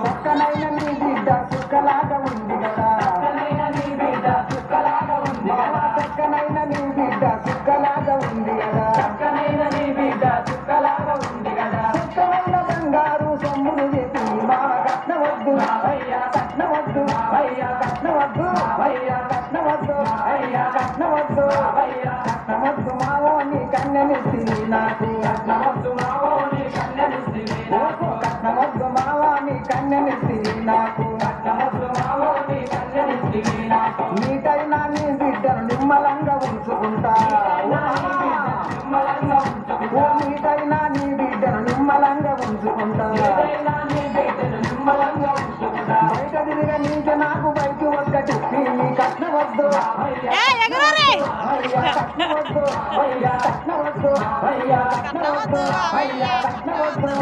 చక్కనైన నీ బిడ్డ చుక్కలాగా ఉంది కదా, మావా చక్కనైన నీ బిడ్డ చుక్కలాగా ఉంది కదా, చుక్కమైన బంగారు సొమ్ములు చేసి మావ కట్నవద్దు, కట్నవద్దు, కట్నవద్దు, కట్నవద్దు మావో నీ కన్యనిస్తి నాకు, కట్నవద్దు మావా నీ కన్యనిస్తి నాకు, నీకైనా నీ బిడ్డను నిమ్మలంగా ఉంచుకుంటా, నీకైనా నీ బిడ్డను నిమ్మలంగా ఉంచుకుంటా, బయట తిరిగా నీకు నాకు బయట ఒక్కటి నీ కట్నవద్దు, కట్నవద్దు, కట్నవద్దు, కట్నవద్దు.